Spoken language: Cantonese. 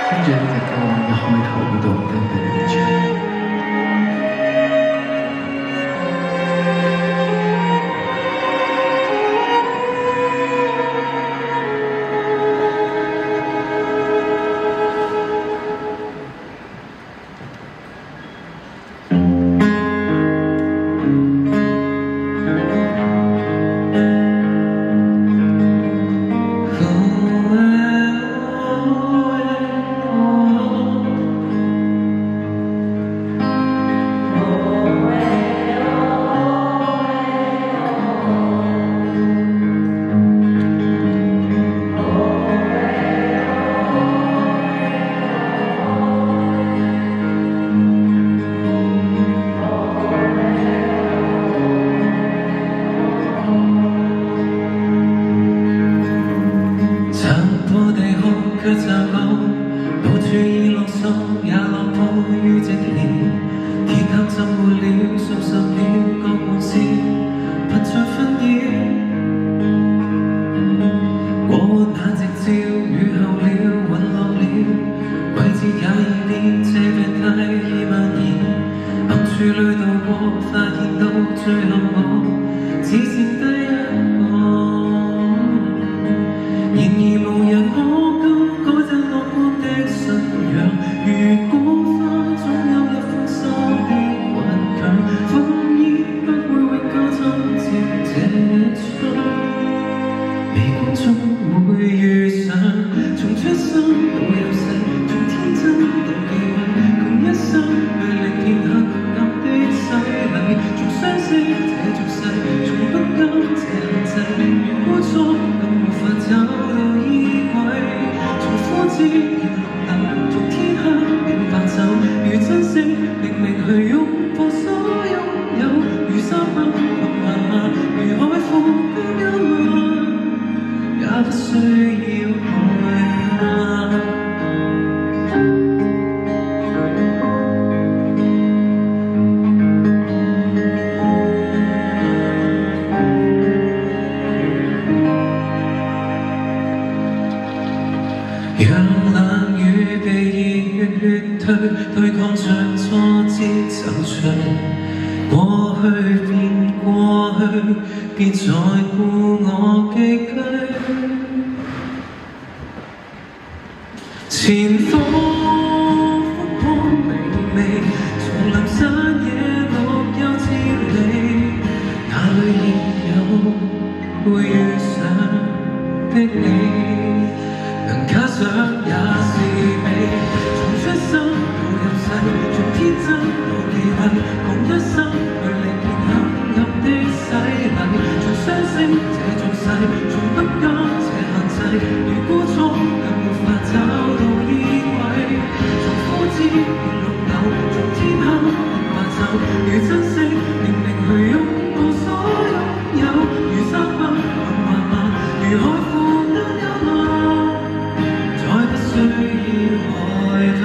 跟住呢隻歌一開頭嗰度跟佢哋唱。卻就講，到處已落霜，也落鋪於寂寥。鐵盒浸沒了，熟十了，各玩笑，不再紛擾。過往那夕照，雨後了，隕落了，季節也已變，這病態已蔓延。暗處裏度過，發現到最後我只剩低一個，然而無人可。如果花總有一封收的頑強，風衣不會永久侵佔這一窗。微光中會遇上，從出生到入世，從天真到忌諱，窮一生去歷遍黑暗的洗禮，從相識這俗世，從不甘這限制，如枯燥更無法找到依歸，從枯枝如珍惜，明明去擁抱所擁有，如山崩困漫漫，如海闊孤幽，也不需要害怕。讓冷雨被熱血退，對抗着挫折走出過去便過去，別再顧我寄居。前方風光明媚，叢林山野綠幽千里，哪裏亦有會遇上的你。能加上也是美，從出生到入世，從天真到忌諱，窮一生去歷遍黑暗的洗禮，從相識這俗世，從不甘這限制，如枯燥更沒法找到依歸，從枯枝變綠柳，從天黑變白晝，如珍惜明明去擁抱所擁有，如山崩困漫漫，如海闊都幽默。需要害怕。